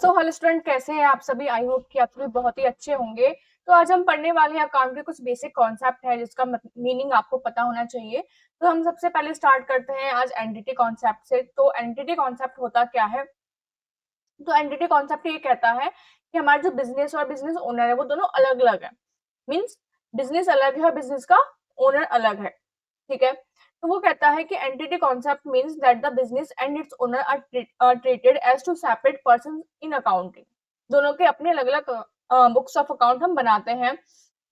So hello student, कैसे हैं आप सभी। आई होप कि आप सभी बहुत ही अच्छे होंगे। तो आज हम पढ़ने वाले हैं अकाउंट के कुछ बेसिक कॉन्सेप्ट है जिसका मीनिंग आपको पता होना चाहिए। तो हम सबसे पहले स्टार्ट करते हैं आज एंटिटी कॉन्सेप्ट से। तो एंटिटी कॉन्सेप्ट होता क्या है। तो एंटिटी कॉन्सेप्ट ये कहता है कि हमारा जो बिजनेस और बिजनेस ओनर है वो दोनों अलग अलग है। मीन्स बिजनेस अलग है और बिजनेस का ओनर अलग है। ठीक है। तो वो कहता है कि entity concept means that the business and its owner are treated as two separate person in accounting. दोनों के अपने अलग अलग बुक्स ऑफ अकाउंट हम बनाते हैं।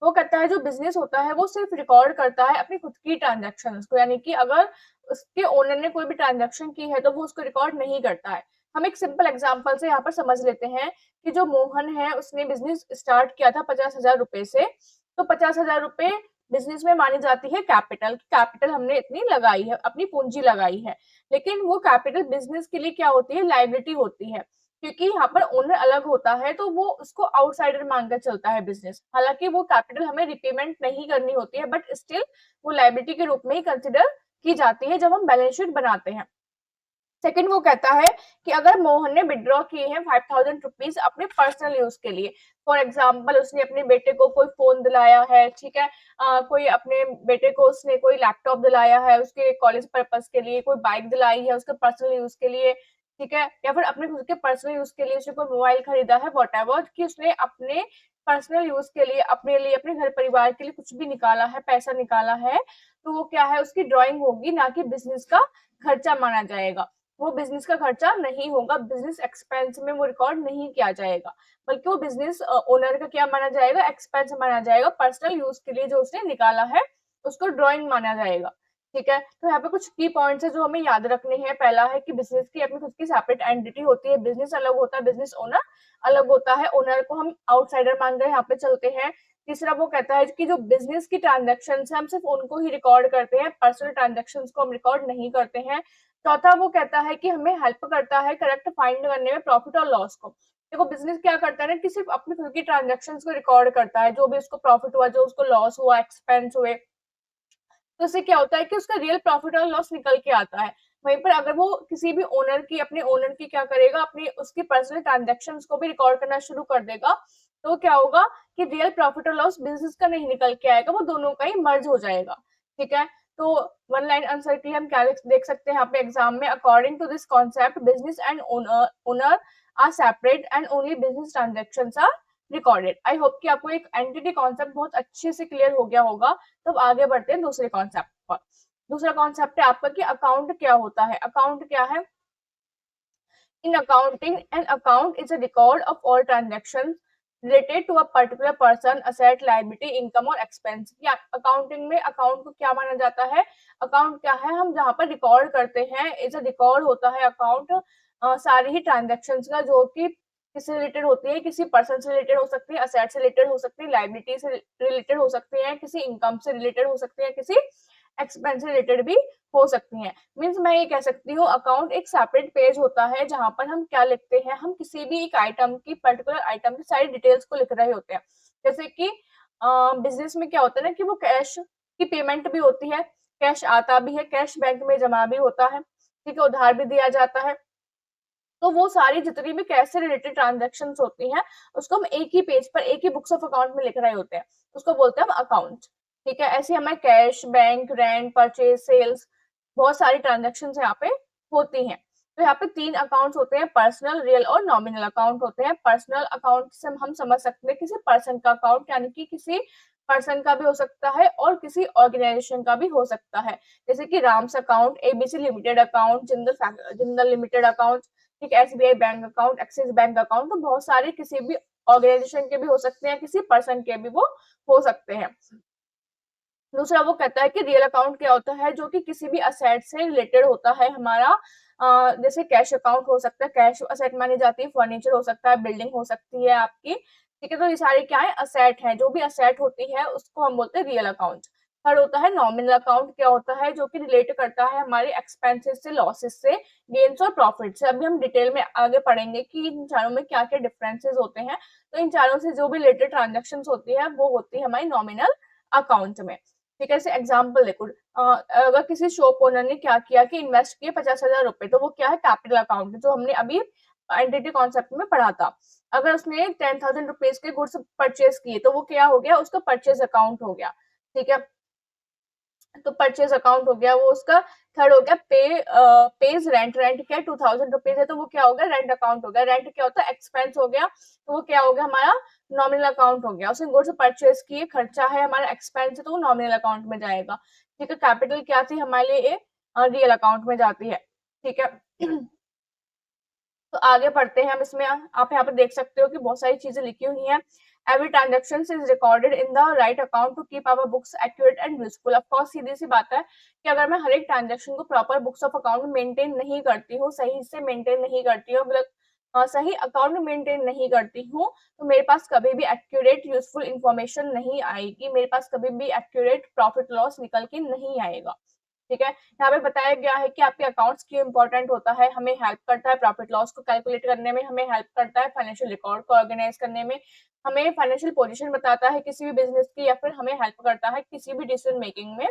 वो कहता है जो बिजनेस होता है वो सिर्फ रिकॉर्ड करता है अपनी खुद की ट्रांजेक्शन को, यानी कि अगर उसके ओनर ने कोई भी ट्रांजेक्शन की है तो वो उसको रिकॉर्ड नहीं करता है। हम एक सिंपल एग्जांपल से यहाँ पर समझ लेते हैं कि जो मोहन है उसने बिजनेस स्टार्ट किया था 50,000 रुपए से। तो 50,000 रुपए बिजनेस में मानी जाती है कैपिटल। कैपिटल हमने इतनी लगाई है, अपनी पूंजी लगाई है। लेकिन वो कैपिटल बिजनेस के लिए क्या होती है, लाइबिलिटी होती है। क्योंकि यहाँ पर ओनर अलग होता है तो वो उसको आउटसाइडर मानकर चलता है बिजनेस। हालांकि वो कैपिटल हमें रिपेमेंट नहीं करनी होती है, बट स्टिल वो लाइबिलिटी के रूप में ही कंसिडर की जाती है जब हम बैलेंस शीट बनाते हैं। सेकंड वो कहता है कि अगर मोहन ने विड्रॉ किए हैं 5,000 रुपीज अपने पर्सनल यूज के लिए। फॉर एग्जाम्पल उसने अपने बेटे को कोई फोन दिलाया है, ठीक है। कोई अपने बेटे को उसने कोई लैपटॉप दिलाया है उसके कॉलेज पर्पज के लिए, कोई बाइक दिलाई है उसके पर्सनल यूज के लिए, ठीक है। या फिर अपने खुद के पर्सनल यूज के लिए उसने कोई मोबाइल खरीदा है, वॉट एवर, कि उसने अपने पर्सनल यूज के लिए, अपने लिए, अपने घर परिवार के लिए कुछ भी निकाला है, पैसा निकाला है, तो वो क्या है, उसकी ड्रॉइंग होगी, ना कि बिजनेस का खर्चा माना जाएगा। वो बिजनेस का खर्चा नहीं होगा, बिजनेस एक्सपेंस में वो रिकॉर्ड नहीं किया जाएगा, बल्कि वो बिजनेस ओनर का क्या माना जाएगा, एक्सपेंस माना जाएगा। पर्सनल यूज के लिए जो उसने निकाला है उसको ड्रॉइंग माना जाएगा। ठीक है। तो यहाँ पे कुछ की पॉइंट्स है जो हमें याद रखने हैं। पहला है कि बिजनेस की अपनी खुद की सेपरेट एंटिटी होती है, बिजनेस अलग होता है, बिजनेस ओनर अलग होता है। ओनर को हम आउटसाइडर मान कर यहाँ पे चलते हैं। तीसरा वो कहता है कि जो बिजनेस की ट्रांजेक्शन है हम सिर्फ उनको ही रिकॉर्ड करते हैं, पर्सनल ट्रांजेक्शन को हम रिकॉर्ड नहीं करते हैं। चौथा वो कहता है कि हमें हेल्प करता है करेक्ट फाइंड करने में प्रॉफिट और लॉस को। देखो बिजनेस क्या करता है ना कि सिर्फ अपनी खुद की ट्रांजेक्शन को रिकॉर्ड करता है, जो भी उसको प्रॉफिट हुआ, जो उसको लॉस हुआ, एक्सपेंस हुए, तो इससे क्या होता है कि उसका रियल प्रॉफिट और लॉस निकल के आता है। वहीं पर अगर वो किसी भी ओनर की, अपने ओनर की क्या करेगा, अपनी उसकी पर्सनल ट्रांजेक्शन को भी रिकॉर्ड करना शुरू कर देगा, तो क्या होगा कि रियल प्रॉफिट और लॉस बिजनेस का नहीं निकल के आएगा, वो दोनों का ही मर्ज हो जाएगा। ठीक है। तो वन लाइन आंसर के लिए हम क्या देख सकते हैं यहाँ पे एग्जाम में, according to this concept business and owner are separate and only business transaction are recorded. I hope कि आपको एक एंटिटी कॉन्सेप्ट बहुत अच्छे से क्लियर हो गया होगा। तो अब आगे बढ़ते हैं दूसरे कॉन्सेप्ट पर। दूसरा कॉन्सेप्ट है आपका कि अकाउंट क्या होता है। अकाउंट क्या है। In accounting an account is a record of all transaction related to a particular person, asset, liability, income और एक्सपेंस। अकाउंटिंग में अकाउंट को क्या माना जाता है, अकाउंट क्या है, हम जहाँ पर रिकॉर्ड करते हैं, इज अ रिकॉर्ड होता है अकाउंट सारी ही ट्रांजेक्शन का, जो कि किससे रिलेटेड होती है, किसी पर्सन से रिलेटेड हो सकती है, असेट से रिलेटेड हो सकती है, लायबिलिटी से रिलेटेड हो सकती है, किसी इनकम से रिलेटेड हो सकती है, किसी एक्सपेंस से रिलेटेड भी हो सकती है। मीन्स मैं ये कह सकती हूँ अकाउंट एक सेपरेट पेज होता है जहां पर हम क्या लिखते हैं, हम किसी भी एक आइटम की, पर्टिकुलर आइटम की सारी डिटेल्स को लिख रहे होते हैं। जैसे कि बिजनेस में क्या होता है ना कि वो कैश की पेमेंट भी होती है, कैश आता भी है, कैश बैंक में जमा भी होता है, ठीक है, उधार भी दिया जाता है। तो वो सारी जितनी भी कैश से रिलेटेड ट्रांजेक्शन होती हैं उसको हम एक ही पेज पर, एक ही बुक्स ऑफ अकाउंट में लिख रहे होते हैं, उसको बोलते हैं हम अकाउंट। ठीक है। ऐसे हमारे cash, bank, rent, purchase, sales, बहुत सारी ट्रांजेक्शन यहाँ पे होती हैं। तो यहाँ पे तीन अकाउंट्स होते हैं, पर्सनल, रियल और नॉमिनल अकाउंट होते हैं। पर्सनल अकाउंट से हम समझ सकते हैं किसी पर्सन का अकाउंट, यानी कि किसी पर्सन का भी हो सकता है और किसी ऑर्गेनाइजेशन का भी हो सकता है। जैसे कि Ram's account, ABC limited account, Jindal limited account, ठीक, SBI bank account, Axis bank account. तो बहुत सारे किसी भी ऑर्गेनाइजेशन के भी हो सकते हैं, किसी पर्सन के भी वो हो सकते हैं। दूसरा वो कहता है कि रियल अकाउंट क्या होता है, जो कि किसी भी असेट से रिलेटेड होता है हमारा। जैसे कैश अकाउंट हो सकता है, कैश असेट मानी जाती है, फर्नीचर हो सकता है, बिल्डिंग हो सकती है आपकी, ठीक है। तो ये सारे क्या है, असेट है, जो भी असेट होती है उसको हम बोलते हैं रियल अकाउंट। थर्ड होता है नॉमिनल अकाउंट, क्या होता है, जो कि रिलेट करता है हमारे एक्सपेंसेस से, लॉसेस से, गेन्स और प्रॉफिट से। अभी हम डिटेल में आगे पढ़ेंगे कि इन चारों में क्या क्या डिफरेंसेस होते हैं। तो इन चारों से जो भी रिलेटेड ट्रांजेक्शन होती है वो होती है हमारी नॉमिनल अकाउंट में। ठीक है। ऐसे एग्जाम्पल देखो, अगर किसी शॉप ओनर ने क्या किया कि इन्वेस्ट किए 50,000 रुपए, तो वो क्या है, कैपिटल अकाउंट, जो हमने अभी एंटिटी कॉन्सेप्ट में पढ़ा था। अगर उसने 10,000 रुपीज के गुड्स परचेज किए तो वो क्या हो गया, उसका परचेज अकाउंट हो गया। ठीक है, तो परचेज अकाउंट हो गया वो उसका। थर्ड हो गया पेज रेंट। रेंट क्या है, 2,000 रुपीज है तो वो क्या हो गया, रेंट अकाउंट हो गया। रेंट क्या होता है, एक्सपेंस हो गया, तो वो क्या हो गया, हमारा नॉमिनल अकाउंट हो गया। उसने गुड्स परचेज किए, खर्चा है हमारा, एक्सपेंस है, तो वो नॉमिनल अकाउंट में जाएगा। ठीक है, कैपिटल क्या थी हमारे लिए, रियल अकाउंट में जाती है। ठीक है तो आगे पढ़ते हैं हम। इसमें आप यहाँ पर देख सकते हो कि बहुत सारी चीजें लिखी हुई हैं। Every transaction is recorded in the right account to keep our books accurate and useful. Of course सीधी सी बात है कि अगर मैं हर एक ट्रांजेक्शन को प्रॉपर बुक्स ऑफ अकाउंट में मेंटेन नहीं करती हूँ, सही से मेंटेन नहीं करती हूँ, मतलब सही अकाउंट में मेंटेन नहीं करती हूँ, तो मेरे पास कभी भी एक्यूरेट यूजफुल इंफॉर्मेशन नहीं आएगी, मेरे पास कभी भी एक्यूरेट प्रॉफिट लॉस निकल के नहीं आएगा। ठीक है, यहाँ पे बताया गया है कि आपके अकाउंट्स क्यों इंपॉर्टेंट होता है। हमें हेल्प करता है प्रॉफिट लॉस को कैलकुलेट करने में, हमें हेल्प करता है फाइनेंशियल रिकॉर्ड को ऑर्गेनाइज करने में, हमें फाइनेंशियल पोजीशन बताता है किसी भी बिजनेस की, या फिर हमें हेल्प करता है किसी भी डिसीजन मेकिंग में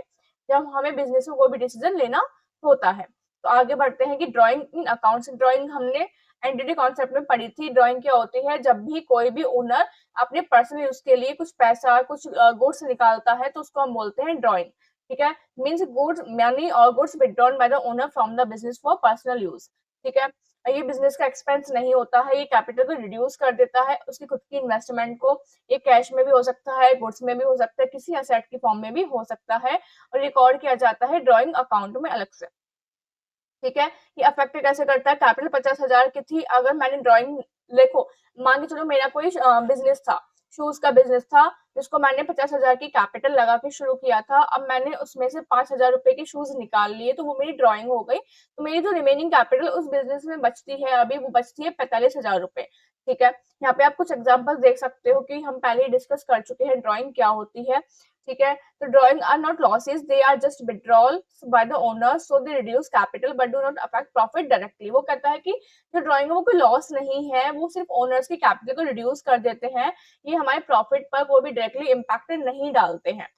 जब हमें बिजनेस में कोई भी डिसीजन लेना होता है। तो आगे बढ़ते हैं कि ड्राइंग इन अकाउंट्स। ड्राइंग हमने एंटिटी कॉन्सेप्ट में पढ़ी थी। ड्राइंग क्या होती है, जब भी कोई भी ओनर अपने पर्सनल यूज के लिए कुछ पैसा, कुछ गुड्स निकालता है तो उसको हम बोलते हैं ड्राइंग। ठीक है, मीन्स गुड्स मनी और goods withdrawn bye the owner from the business for personal use. ठीक है, ये बिजनेस का एक्सपेंस नहीं होता है, ये कैपिटल को रिड्यूस कर देता है, उसकी खुद की इन्वेस्टमेंट को। ये कैश में भी हो सकता है, गुड्स में भी हो सकता है, किसी असेट की फॉर्म में भी हो सकता है, और रिकॉर्ड किया जाता है ड्राइंग अकाउंट में अलग से। ठीक है, ये अफेक्ट कैसे करता है, कैपिटल 50,000 की थी, अगर मैंने ड्राइंग, देखो मान के चलो मेरा कोई बिजनेस था, शूज का बिजनेस था, जिसको मैंने 50,000 की कैपिटल लगा के शुरू किया था। अब मैंने उसमें से 5,000 रुपए के शूज निकाल लिए, तो वो मेरी ड्राइंग हो गई। तो मेरी जो रिमेनिंग कैपिटल उस बिजनेस में बचती है अभी, वो बचती है 45,000 रुपए। ठीक है, यहाँ पे आप कुछ एग्जांपल्स देख सकते हो कि हम पहले ही डिस्कस कर चुके हैं ड्राइंग क्या होती है। ठीक है, तो drawing are not losses, they are just withdrawals by the owner, so they reduce capital but do not affect profit directly. वो कहता है कि जो ड्राइंग है वो कोई लॉस नहीं है, वो सिर्फ ओनर्स की कैपिटल को रिड्यूस कर देते हैं, ये हमारे प्रॉफिट पर कोई भी डायरेक्टली इम्पैक्ट नहीं डालते हैं।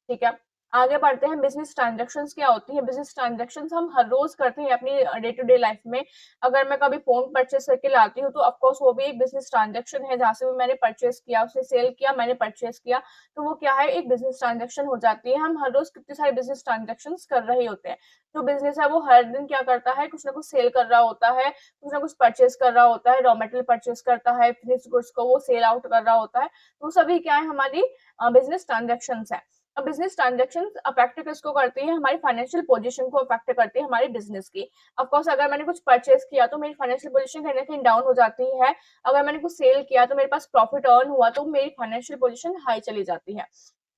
ठीक है, आगे बढ़ते हैं। बिजनेस ट्रांजैक्शंस क्या होती है। बिजनेस ट्रांजैक्शंस हम हर रोज करते हैं अपनी डे टू डे लाइफ में। अगर मैं कभी फोन परचेस करके लाती हूँ तो ऑफकोर्स वो भी एक बिजनेस ट्रांजैक्शन है, जहाँ से भी मैंने परचेस किया, उसने सेल किया, मैंने परचेस किया, तो वो क्या है, एक बिजनेस ट्रांजैक्शन हो जाती है। हम हर रोज कितने सारे बिजनेस ट्रांजैक्शन कर रहे होते हैं। जो बिजनेस है वो हर दिन क्या करता है, कुछ ना कुछ सेल कर रहा होता है, कुछ ना कुछ परचेस कर रहा होता है, रॉ मटेरियल परचेस करता है, फिनिश गुड्स को वो सेल आउट कर रहा होता है। तो सभी क्या है, हमारी बिजनेस ट्रांजैक्शन है। अब बिजनेस ट्रांजैक्शन अफेक्ट किसको करती है, हमारी फाइनेंशियल पोजीशन को अफेक्ट करती है, हमारे बिजनेस की। ऑफ कोर्स अगर मैंने कुछ परचेज किया तो मेरी फाइनेंशियल पोजीशन कहीं ना कहीं डाउन हो जाती है। अगर मैंने कुछ सेल किया तो मेरे पास प्रॉफिट अर्न हुआ तो मेरी फाइनेंशियल पोजीशन हाई चली जाती है।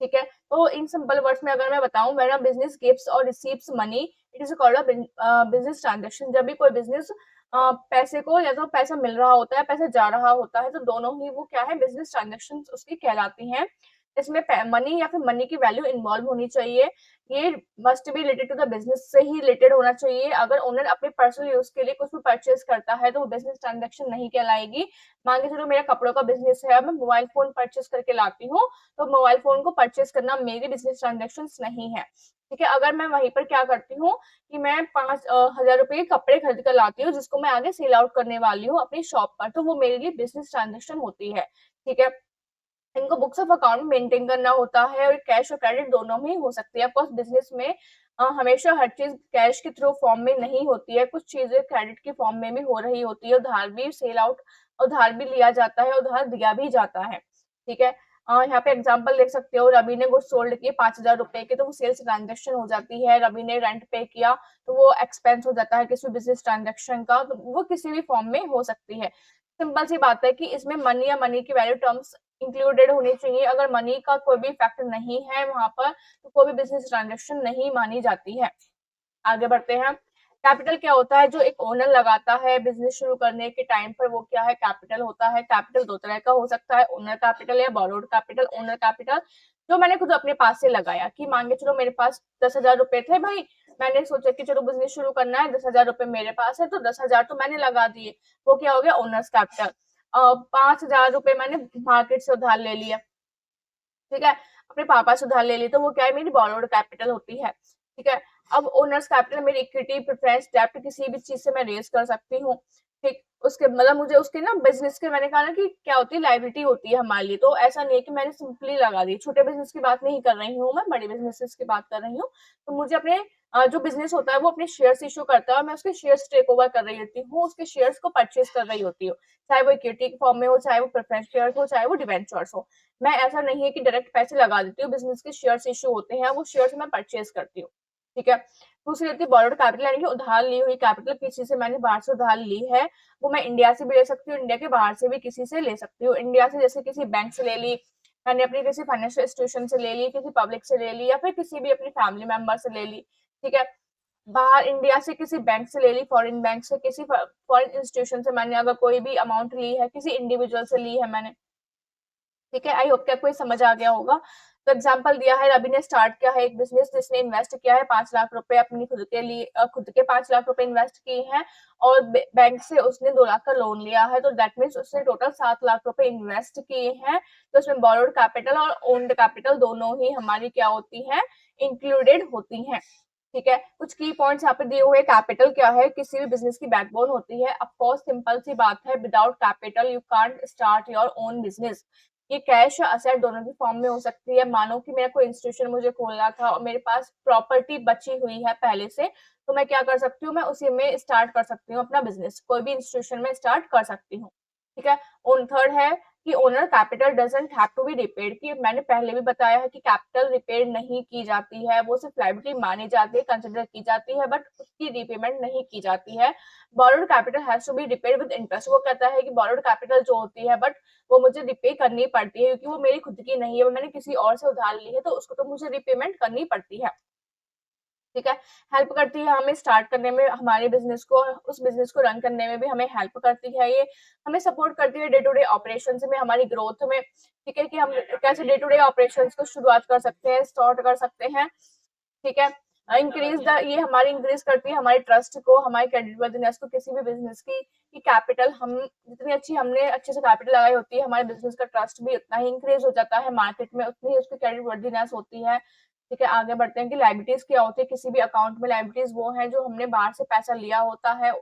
ठीक है, तो इन सिंपल वर्ड्स में अगर मैं बताऊं, व्हेन अ बिजनेस गिव्स और receives money, it is called a business transaction. जब भी कोई बिजनेस पैसे को, या तो पैसा मिल रहा होता है, पैसा जा रहा होता है, तो दोनों ही वो क्या है, बिजनेस ट्रांजैक्शन उसकी कहलाती हैं। इसमें मनी या फिर मनी की वैल्यू इन्वॉल्व होनी चाहिए। ये must be related to the business से ही रिलेटेड होना चाहिए। अगर ओनर अपने पर्सनल यूज के लिए कुछ भी परचेज करता है तो वो बिजनेस ट्रांजैक्शन नहीं कहलाएगी। मान के चलो मेरा कपड़ों का बिजनेस है, मैं मोबाइल फोन परचेज करके लाती हूँ, तो मोबाइल फोन को परचेज करना मेरी बिजनेस ट्रांजेक्शन नहीं है। ठीक है, अगर मैं वहीं पर क्या करती हूँ कि मैं 5,000 रुपए के कपड़े खरीद कर लाती हूँ, जिसको मैं आगे सेल आउट करने वाली हूँ अपनी शॉप पर, तो वो मेरे लिए बिजनेस ट्रांजेक्शन होती है। ठीक है, इनको बुक्स ऑफ अकाउंट मेंटेन करना होता है, और कैश और क्रेडिट दोनों में हो सकती है। ऑफकोर्स बिजनेस में हमेशा हर चीज कैश के थ्रू फॉर्म में नहीं होती है, कुछ चीजें क्रेडिट की फॉर्म में भी हो रही होती है, उधार भी सेल आउट, उधार भी लिया जाता है, उधार दिया भी जाता है। ठीक है, यहाँ पे एग्जांपल देख सकते हो, रवि ने गुड्स सोल्ड किए 5,000 रुपए के, तो वो सेल्स ट्रांजेक्शन हो जाती है। रवि ने रेंट पे किया तो वो एक्सपेंस हो जाता है किसी बिजनेस ट्रांजेक्शन का, तो वो किसी भी फॉर्म में हो सकती है। सिंपल सी बात है कि इसमें मनी या मनी की वैल्यू टर्म्स इंक्लूडेड होनी चाहिए। अगर मनी का कोई भी फैक्टर नहीं है वहां पर, तो कोई भी बिजनेस ट्रांजेक्शन नहीं मानी जाती है। आगे बढ़ते हैं। कैपिटल क्या होता है, जो एक ओनर लगाता है बिजनेस शुरू करने के टाइम पर, वो क्या है, कैपिटल होता है। कैपिटल दो तरह का हो सकता है, ओनर कैपिटल या बोरोड कैपिटल। ओनर कैपिटल जो मैंने खुद अपने पास से लगाया, कि मान के चलो मेरे पास 10,000 रुपए थे भाई, मैंने सोचा कि चलो बिजनेस शुरू करना है, 10,000 रुपए मेरे पास है, तो 10,000 तो मैंने लगा दिए, वो क्या हो गया, ओनर्स कैपिटल। 5,000 रुपए मैंने मार्केट से उधार ले लिया, ठीक है, अपने पापा से उधार ले ली, तो वो क्या है, मेरी बोरोड कैपिटल होती है। ठीक है, अब ओनर्स कैपिटल मेरी इक्विटी, प्रेफरेंस, डेब्ट, किसी भी चीज से मैं रेज कर सकती हूँ। ठीक, उसके मतलब मुझे उसके ना बिजनेस के, मैंने कहा ना कि क्या होती है, लायबिलिटी होती है हमारे लिए, तो ऐसा नहीं है कि मैंने सिंपली लगा दी। छोटे बिजनेस की बात नहीं कर रही हूँ मैं, बड़े बिजनेसेस की बात कर रही हूँ। तो मुझे अपने जो बिजनेस होता है वो अपने शेयर्स इशू करता है, और मैं उसके शेयर्स टेक ओवर कर रही होती हूँ, उसके शेयर्स को परचेज कर रही होती हूँ, चाहे वो इक्विटी के फॉर्म में हो, चाहे वो प्रेफरेंस शेयर हो, चाहे वो डिवेंचर्स हो। मैं ऐसा नहीं है कि डायरेक्ट पैसे लगा देती हूँ, बिजनेस के शेयर्स इशू होते हैं, वो शेयर्स मैं परचेज करती हूँ। ठीक है। दूसरी होती है बोरोड कैपिटल, यानी कि उधार ली हुई कैपिटल, किसी से मैंने बाहर से उधार ली है, वो मैं इंडिया से भी ले सकती हूँ, इंडिया के बाहर से भी किसी से ले सकती हूँ। इंडिया से जैसे किसी बैंक से ले ली, मैंने अपनी किसी फाइनेंशियल इंस्टीट्यूशन से ले ली, किसी पब्लिक से ले ली, या फिर किसी भी अपनी फैमिली मेंबर से ले ली। ठीक है। बाहर इंडिया से किसी बैंक से ले ली, फॉरेन बैंक से, किसी फॉरेन इंस्टीट्यूशन से मैंने अगर कोई भी अमाउंट ली है, किसी इंडिविजुअल से ली है मैंने। ठीक है। आई होप कि आपको ये समझ आ गया होगा। तो एग्जाम्पल दिया है, रवि ने स्टार्ट किया है एक बिजनेस, जिसने इन्वेस्ट किया है 5 लाख रुपए अपनी खुद के लिए, खुद के 5 लाख रुपए इन्वेस्ट किए हैं, और बैंक से उसने 2 लाख का लोन लिया है, तो दैट मीन्स उसने टोटल 7 लाख रुपए इन्वेस्ट किए हैं। तो उसमें बोरोड कैपिटल और ओन्ड कैपिटल दोनों ही हमारी क्या होती है, इंक्लूडेड होती हैं। ठीक है। कुछ की पॉइंट्स यहाँ पे दिए हुए, कैपिटल क्या है, किसी भी बिजनेस की बैकबोन होती है। ऑफ कोर्स सिंपल सी बात है, without capital you can't start your own business. ये कैश या असेट दोनों की फॉर्म में हो सकती है। मानो कि मेरा कोई इंस्टीट्यूशन मुझे खोलना था और मेरे पास प्रॉपर्टी बची हुई है पहले से, तो मैं क्या कर सकती हूँ, मैं उसी में स्टार्ट कर सकती हूँ अपना बिजनेस, कोई भी इंस्टीट्यूशन में स्टार्ट कर सकती हूँ। ठीक है। और थर्ड है कि owner capital doesn't have to be repaid, कि मैंने पहले भी बताया है कि कैपिटल रिपेड नहीं की जाती है, वो सिर्फ लायबिलिटी मानी जाती है, कंसिडर की जाती है, बट उसकी रिपेमेंट नहीं की जाती है। Borrowed capital has to be repaid with interest, वो कहता है कि बोरोड कैपिटल जो होती है, बट वो मुझे रिपे करनी पड़ती है, क्योंकि वो मेरी खुद की नहीं है, वो मैंने किसी और से उधार ली है, तो उसको तो मुझे रिपेमेंट करनी पड़ती है। ठीक है। हेल्प करती है हमें स्टार्ट करने में, हमारे बिजनेस को, उस बिजनेस को रन करने में भी हमें हेल्प करती है ये। हमें सपोर्ट करती है डे टू डे ऑपरेशन में, हमारी ग्रोथ में। ठीक है, कि हम कैसे डे टू डे ऑपरेशन को शुरुआत कर सकते हैं, स्टार्ट कर सकते हैं। ठीक है। इंक्रीज द, ये हमारी इंक्रीज करती है हमारे ट्रस्ट को, हमारी क्रेडिटवर्दीनेस को, किसी भी बिजनेस की कैपिटल, हम जितनी अच्छी हमने अच्छे से कैपिटल लगाई होती है, हमारे बिजनेस का ट्रस्ट भी उतना ही इंक्रीज हो जाता है मार्केट में, उतनी ही उसकी क्रेडिटवर्दीनेस होती है। ठीक है। आगे बढ़ते हैं कि लायबिलिटीज क्या होती है, किसी भी अकाउंट में लायबिलिटीज वो है जो हमने बाहर से पैसा लिया होता है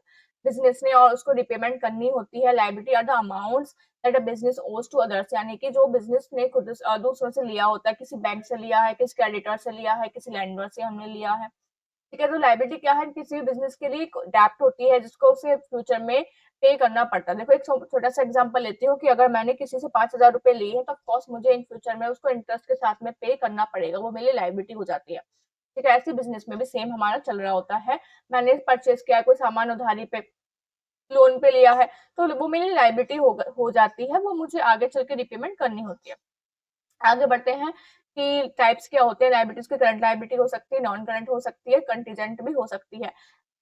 बिजनेस ने, और उसको रिपेमेंट करनी होती है। Liability are the amounts that a business owes to others, यानी कि जो बिजनेस ने खुद दूसरों से लिया होता है, किसी बैंक से लिया है, किसी क्रेडिटर से लिया है, किसी लैंडर से हमने लिया है। ठीक है। तो लायबिलिटी क्या है, किसी भी बिजनेस के लिए डेप्ट होती है जिसको उसे फ्यूचर में पे करना पड़ता है। देखो एक छोटा सा एग्जांपल लेती हूँ कि अगर मैंने किसी से 5,000 रुपए लिए हैं, तो ऑफकोर्स मुझे इन फ्यूचर में उसको इंटरेस्ट के साथ में पे करना पड़ेगा, वो मेरी लायबिलिटी हो जाती है। ठीक है। ऐसी बिजनेस में भी सेम हमारा चल रहा होता है। मैंने परचेज किया है, कोई सामान उधारी पे, लोन पे लिया है, तो वो मेरी लायबिलिटी हो जाती है, वो मुझे आगे चल के रिपेमेंट करनी होती है। आगे बढ़ते हैं कि टाइप्स क्या होते हैं लायबिलिटीज के। करंट लायबिलिटी हो सकती है, नॉन करंट हो सकती है, कंटीजेंट भी हो सकती है।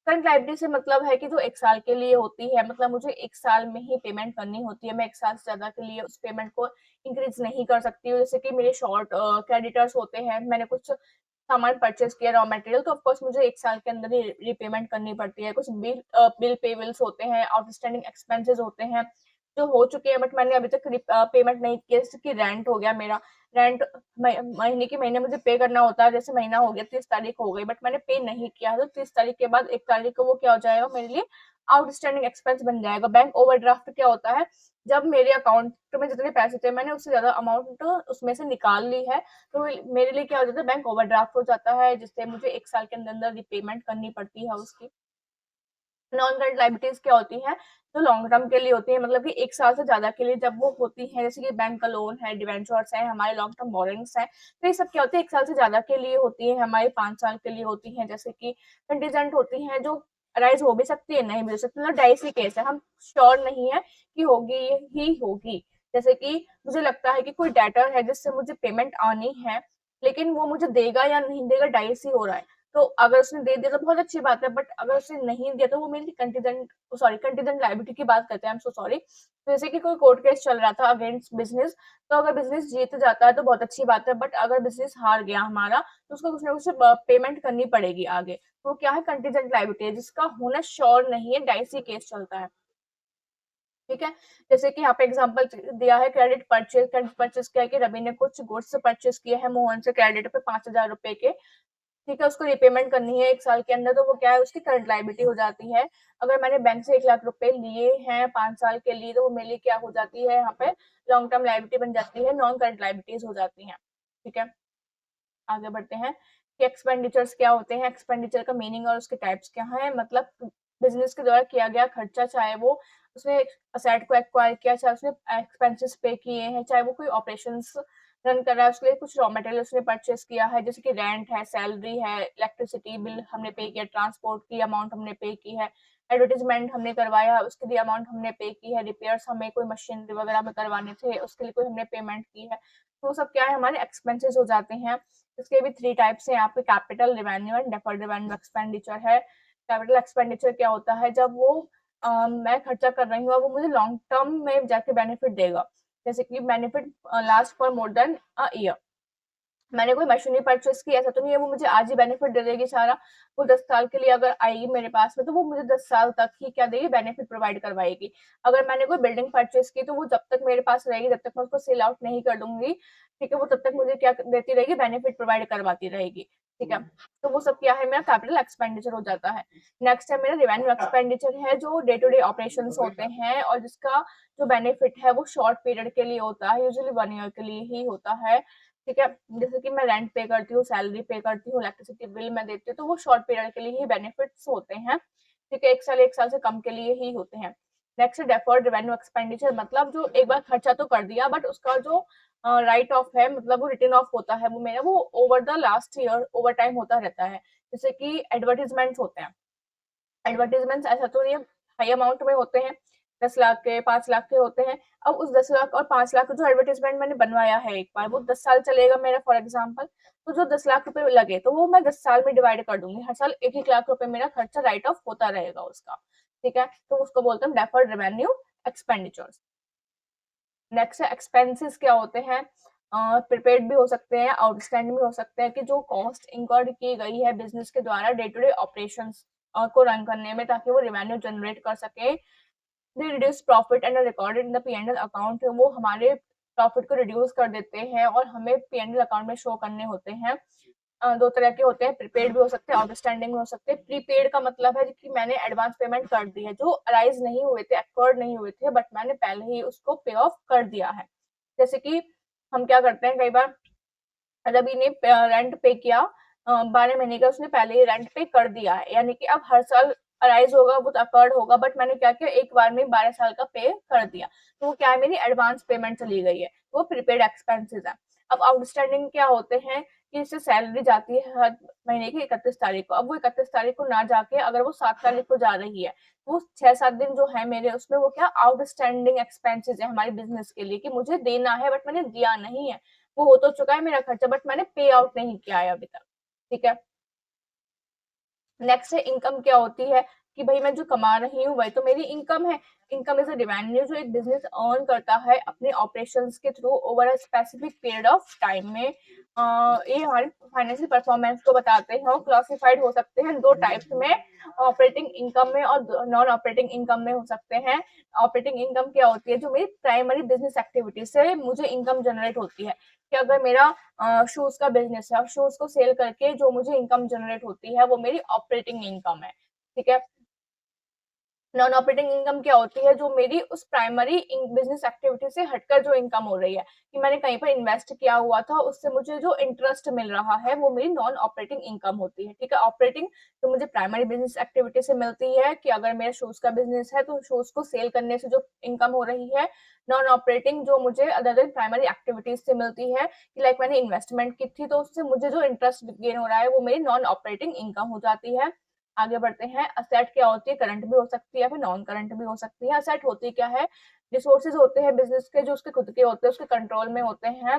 करंट लायबिलिटी से मतलब है कि जो 1 साल के लिए होती है, मतलब मुझे 1 साल में ही पेमेंट करनी होती है, मैं 1 साल से ज़्यादा के लिए उस पेमेंट को इंक्रीज़ नहीं कर सकती हूँ। जैसे कि मेरे शॉर्ट क्रेडिटर्स होते हैं, मैंने कुछ सामान परचेज़ किया रॉ मटेरियल, तो ऑफ कोर्स मुझे 1 साल के अंदर ही रीपेमेंट करनी पड़ती है। कुछ बिल पेबल्स होते हैं, आउटस्टैंडिंग एक्सपेंसेस होते हैं, जो हो चुके हैं बट मैंने अभी तक पेमेंट नहीं किया। जैसे कि रेंट हो गया मेरा, रेंट महीने के महीने मुझे पे करना होता है, जैसे महीना हो गया, 30 तारीख हो गई, बट मैंने पे नहीं किया, तो 30 तारीख के बाद 1 तारीख को वो क्या हो जाएगा, मेरे लिए आउटस्टैंडिंग एक्सपेंस बन जाएगा। बैंक ओवरड्राफ्ट क्या होता है, जब मेरे अकाउंट में जितने पैसे थे, मैंने उससे ज्यादा अमाउंट उसमें से निकाल ली है, तो मेरे लिए क्या हो जाता है, बैंक ओवरड्राफ्ट हो जाता है, जिससे मुझे 1 साल के अंदर अंदर रिपेमेंट करनी पड़ती है उसकी। नॉन करंट लायबिलिटीज क्या होती है, जो लॉन्ग टर्म के लिए होती है, मतलब कि 1 साल से ज्यादा के लिए जब वो होती है, जैसे कि बैंक का लोन है, डिवेंचर्स है, हमारे लॉन्ग टर्म बोरिंग्स है, तो ये सब क्या होती है 1 साल से ज्यादा के लिए होती है, हमारे 5 साल के लिए होती है। जैसे कि कंटीजेंट होती है, जो राइज हो भी सकती है, नहीं भी हो सकती, मतलब डाइसी केस है, हम श्योर नहीं है कि होगी ही होगी। जैसे कि मुझे लगता है कि कोई डेटर है जिससे मुझे पेमेंट आनी है, लेकिन वो मुझे देगा या नहीं देगा, डाइसी हो रहा है। तो अगर उसने दे दिया तो बहुत अच्छी बात है, बट अगर उसने नहीं दिया तो वो मेरी कंटीजेंट लायबिलिटी की बात करते हैं, आई एम सो सॉरी। तो जैसे कि कोई कोर्ट केस चल रहा था अगेंस्ट बिजनेस, तो अगर बिजनेस जीत जाता है तो बहुत अच्छी बात है, बट अगर बिजनेस हार गया हमारा, तो उसको कुछ ना कुछ पेमेंट करनी पड़ेगी आगे। तो क्या है, कंटीजेंट लायबिलिटी है, जिसका होना श्योर नहीं है, डाइसी केस चलता है। ठीक है। जैसे कि यहाँ पे एग्जांपल दिया है, क्रेडिट परचेज क्या है कि रवि ने कुछ गुड्स परचेज किए हैं मोहन से क्रेडिट पे 5,000 रुपए के, ठीक है, उसको रिपेमेंट करनी है 1 साल के अंदर, तो वो क्या है, उसकी करंट लायबिलिटी हो जाती है। अगर मैंने बैंक से 1 लाख रुपए लिए हैं 5 साल के लिए, तो वो मेरे लिए क्या हो जाती है, यहाँ पे लॉन्ग टर्म लायबिलिटी बन जाती है, नॉन करंट लायबिलिटीज हो जाती हैं। ठीक है, आगे बढ़ते हैं कि एक्सपेंडिचर्स क्या होते हैं, एक्सपेंडिचर का मीनिंग और उसके टाइप्स क्या हैं। मतलब बिजनेस के द्वारा किया गया खर्चा, चाहे वो उसने असेट को एक्वायर किया, चाहे उसने एक्सपेंसेस पे किए हैं, चाहे वो कोई ऑपरेशंस रन कर रहा है, उसके लिए कुछ रॉ मटेरियल उसने परचेज किया है, जैसे कि रेंट है, सैलरी है, इलेक्ट्रिसिटी बिल हमने पे किया, ट्रांसपोर्ट की अमाउंट हमने पे की है, एडवर्टीजमेंट हमने करवाया उसके लिए अमाउंट हमने पे की है, रिपेयर्स हमें कोई मशीनरी वगैरह में करवाने थे उसके लिए कोई हमने पेमेंट की है, तो सब क्या है, हमारे एक्सपेंसेस हो जाते हैं। इसके भी 3 टाइप्स हैं यहाँ पे, capital, revenue and deferred revenue expenditure है। कैपिटल एक्सपेंडिचर क्या होता है, जब वो मैं खर्चा कर रही हूँ और वो मुझे लॉन्ग टर्म में जाके बेनिफिट देगा, जैसे कि benefit last for more than a year. मैंने कोई मशीनरी परचेस की, ऐसा तो नहीं है वो मुझे आज ही बेनिफिट दे देगी सारा, वो 10 साल के लिए अगर आएगी मेरे पास में, तो वो मुझे 10 साल तक ही क्या देगी, बेनिफिट प्रोवाइड करवाएगी। अगर मैंने कोई बिल्डिंग परचेस की, तो वो जब तक मेरे पास रहेगी, जब तक मैं उसको सेल आउट नहीं कर दूंगी, ठीक है, वो तब तक मुझे क्या देती रहेगी, बेनिफिट प्रोवाइड करवाती रहेगी। ठीक है, तो वो सब क्या है, मेरा कैपिटल एक्सपेंडिचर हो जाता है। नेक्स्ट है मेरा रिवेन्यू एक्सपेंडिचर है, जो डे टू डे ऑपरेशन होते हैं और जिसका जो बेनिफिट है वो शॉर्ट पीरियड के लिए होता है, यूजुअली 1 ईयर के लिए ही होता है। ठीक है, जैसे कि मैं रेंट पे करती हूँ, सैलरी पे करती हूँ, इलेक्ट्रिसिटी बिल मैं देती हूँ, तो वो शॉर्ट पीरियड के लिए ही बेनिफिट्स होते हैं। ठीक है, 1 साल से कम के लिए ही होते हैं। नेक्स्ट डेफर्ड रेवेन्यू एक्सपेंडिचर, मतलब जो एक बार खर्चा तो कर दिया, बट उसका जो राइट ऑफ है, मतलब वो रिटर्न ऑफ होता है, वो मेरा वो over the last year over time होता रहता है। जैसे कि एडवर्टीजमेंट होते हैं, एडवर्टीजमेंट्स ऐसा तो नहीं है, हाई अमाउंट में होते हैं, 10 लाख के, 5 लाख के होते हैं। अब उस 10 लाख और 5 लाख का जो एडवर्टीजमेंट मैंने बनवाया है एक बार, वो 10 साल चलेगा मेरा फॉर एग्जाम्पल, तो जो 10 लाख रुपए लगे, तो वो मैं 10 साल में डिवाइड कर दूंगी, हर साल 1-1 लाख रुपए मेरा खर्चा राइट ऑफ होता रहेगा उसका। ठीक है, तो उसको बोलते हैं deferred revenue expenditures. Next expenses क्या होते हैं, प्रीपेड भी हो सकते हैं, आउटस्टैंडिंग भी हो सकते हैं, कि जो कॉस्ट इंकर्ड की गई है बिजनेस के द्वारा डे टू डे ऑपरेशंस को रन करने में, ताकि वो रेवेन्यू जनरेट कर सके। They reduce profit and recorded in the P and L account, वो हमारे प्रॉफिट को रिड्यूस कर देते हैं और हमें पी&एल अकाउंट में शो करने होते हैं। 2 तरह के होते हैं, प्रीपेड भी हो सकते हैं, आउटस्टैंडिंग भी हो सकते हैं। प्रीपेड का मतलब है कि मैंने एडवांस पेमेंट कर दी है, जो अराइज नहीं हुए थे, एक्वर्ड नहीं हुए थे, बट मैंने पहले ही उसको पे ऑफ कर दिया है। जैसे कि हम क्या करते हैं, कई बार रवि ने रेंट पे किया 12 महीने का, उसने पहले ही रेंट पे कर दिया है, यानी कि अब हर साल अराइज होगा, वो अकॉर्ड होगा, बट मैंने क्या किया, एक बार में 12 साल का पे कर दिया, तो वो क्या है, मेरी एडवांस पेमेंट चली गई है, वो प्रीपेड एक्सपेंसेस है। अब आउटस्टैंडिंग क्या होते हैं, कि इससे सैलरी जाती है हर महीने की 31 तारीख को, अब वो 31 तारीख को ना जाके अगर वो 7 तारीख को जा रही है, तो वो 6-7 दिन जो है मेरे, उसमें वो क्या आउटस्टैंडिंग एक्सपेंसेस है हमारे बिजनेस के लिए, कि मुझे देना है बट मैंने दिया नहीं है, वो हो तो चुका है मेरा खर्चा, बट मैंने पे आउट नहीं किया है अभी तक। ठीक है, नेक्स्ट है इनकम क्या होती है, कि भाई मैं जो कमा रही हूँ वही तो मेरी इनकम है। इनकम इज अ रेवेन्यू जो एक बिजनेस अर्न करता है अपने ऑपरेशंस के through over a specific period of time में। ये हमारी फाइनेंशियल परफॉर्मेंस को बताते हैं और क्लासिफाइड हो सकते हैं 2 टाइप्स में, ऑपरेटिंग इनकम में और नॉन ऑपरेटिंग इनकम में हो सकते हैं। ऑपरेटिंग इनकम क्या होती है, जो मेरी प्राइमरी बिजनेस एक्टिविटी से मुझे इनकम जनरेट होती है, कि अगर मेरा शूज का बिजनेस है और शूज को सेल करके जो मुझे इनकम जनरेट होती है वो मेरी ऑपरेटिंग इनकम है। ठीक है, नॉन ऑपरेटिंग इनकम क्या होती है, जो मेरी उस प्राइमरी बिजनेस एक्टिविटी से हटकर जो इनकम हो रही है, कि मैंने कहीं पर इन्वेस्ट किया हुआ था, उससे मुझे जो इंटरेस्ट मिल रहा है वो मेरी नॉन ऑपरेटिंग इनकम होती है। ठीक है, ऑपरेटिंग तो मुझे प्राइमरी बिजनेस एक्टिविटी से मिलती है, कि अगर मेरा शूज का बिजनेस है तो शूज को सेल करने से जो इनकम हो रही है। नॉन ऑपरेटिंग जो मुझे अदर देन प्राइमरी एक्टिविटीज से मिलती है, कि लाइक मैंने इन्वेस्टमेंट की थी तो उससे मुझे जो इंटरेस्ट गेन हो रहा है वो मेरी नॉन ऑपरेटिंग इनकम हो जाती है। आगे बढ़ते हैं, असेट क्या होती है, करंट भी हो सकती है या फिर नॉन करंट भी हो सकती है। असेट होती क्या है, रिसोर्सेज होते हैं बिजनेस के, जो उसके खुद के होते हैं, उसके कंट्रोल में होते हैं,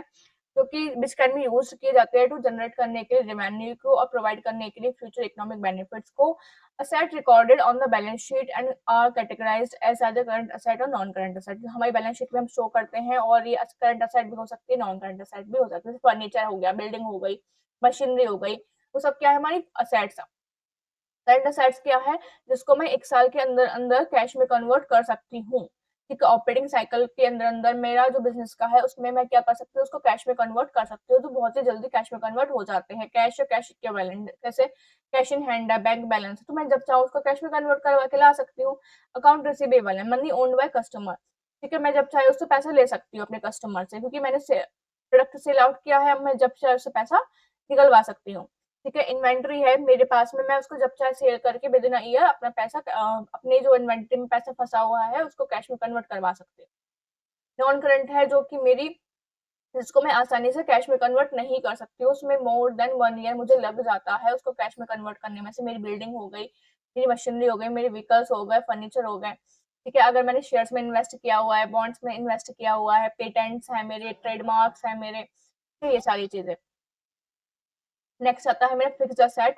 जो कि विच कैन बी यूज किए जाते हैं टू जनरेट करने के लिए रेवेन्यू को और प्रोवाइड करने के लिए फ्यूचर इकोनॉमिक बेनिफिट्स को। Asset recorded on the balance sheet and are categorized as either current asset और नॉन करंट असेट, हमारी बैलेंस शीट में हम शो करते हैं, और ये करंट असेट भी हो सकती है, नॉन करंट असेट भी हो सकती है, फर्नीचर हो गया, बिल्डिंग हो गई, मशीनरी हो गई, वो सब क्या है, हमारी असेट्स। करंट असेट्स क्या है, जिसको मैं 1 साल के अंदर अंदर कैश में कन्वर्ट कर सकती हूँ। ठीक है, ऑपरेटिंग साइकिल के अंदर अंदर मेरा जो बिजनेस का है उसमें मैं क्या कर सकती हूँ, उसको कैश में कन्वर्ट कर सकती हूँ, तो बहुत ही जल्दी कैश में कन्वर्ट हो जाते हैं। कैश या कैश इक्विवेलेंट, जैसे कैश इन हैंड है, बैंक बैलेंस, तो मैं जब चाहूँ उसको कैश में कन्वर्ट करवा के ला सकती हूँ। अकाउंट रिसीवेबल है, मनी ओन्ड बाय कस्टमर, ठीक है, मैं जब चाहे उससे पैसा ले सकती हूँ अपने कस्टमर से, क्योंकि मैंने प्रोडक्ट सेल आउट किया है, अब मैं जब चाहे उससे पैसा निकलवा सकती हूँ। ठीक है, इन्वेंट्री है मेरे पास में, मैं उसको जब चाहे सेल करके विद इन अ ईयर अपना पैसा अपने जो इन्वेंट्री में पैसा फंसा हुआ है उसको कैश में कन्वर्ट करवा सकती हूँ। नॉन करंट है जो कि मेरी, जिसको मैं आसानी से कैश में कन्वर्ट नहीं कर सकती हूँ, उसमें मोर देन 1 ईयर मुझे लग जाता है उसको कैश में कन्वर्ट करने में। से मेरी बिल्डिंग हो गई, मेरी मशीनरी हो गई, मेरे व्हीकल्स हो गए, फर्नीचर हो गए, ठीक है, अगर मैंने शेयर्स में इन्वेस्ट किया हुआ है, बॉन्ड्स में इन्वेस्ट किया हुआ है, पेटेंट्स है मेरे, ट्रेडमार्क्स है मेरे, तो ये सारी चीजें। नेक्स्ट आता है मेरा fixed asset.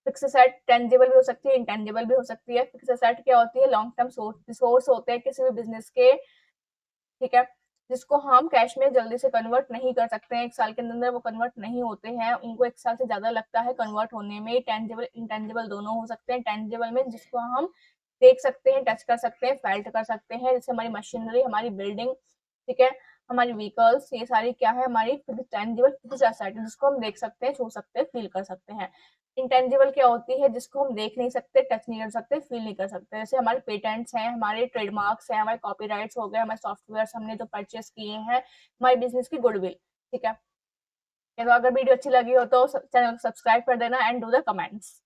Fix asset tangible भी हो सकती है, इंटेंजिबल भी हो सकती है। फिक्स असेट क्या होती है, लॉन्ग टर्म सोर्स होते हैं किसी भी बिजनेस के, ठीक है, जिसको हम कैश में जल्दी से कन्वर्ट नहीं कर सकते हैं, 1 साल के अंदर वो कन्वर्ट नहीं होते हैं, उनको 1 साल से ज्यादा लगता है कन्वर्ट होने में। टेंजिबल इंटेंजिबल दोनों हो सकते हैं। टेंजिबल में जिसको हम देख सकते हैं, टच कर सकते हैं, फेल्ट कर सकते हैं, जैसे हमारी मशीनरी, हमारी बिल्डिंग, ठीक है, हमारी व्हीकल्स, ये सारी क्या है, हमारी टेंजिबल फिक्स्ड एसेट, जिसको हम देख सकते हैं, छू सकते हैं, फील कर सकते हैं। इंटेंजिबल क्या होती है, जिसको हम देख नहीं सकते, टच नहीं कर सकते, फील नहीं कर सकते, जैसे हमारे पेटेंट्स हैं, हमारे ट्रेडमार्क्स हैं, हमारे कॉपीराइट्स हो गए, हमारे सॉफ्टवेयर हमने जो परचेस किए हैं, हमारी बिजनेस की गुडविल, ठीक है। तो अगर वीडियो अच्छी लगी हो तो चैनल को सब्सक्राइब कर देना एंड डू द कमेंट्स।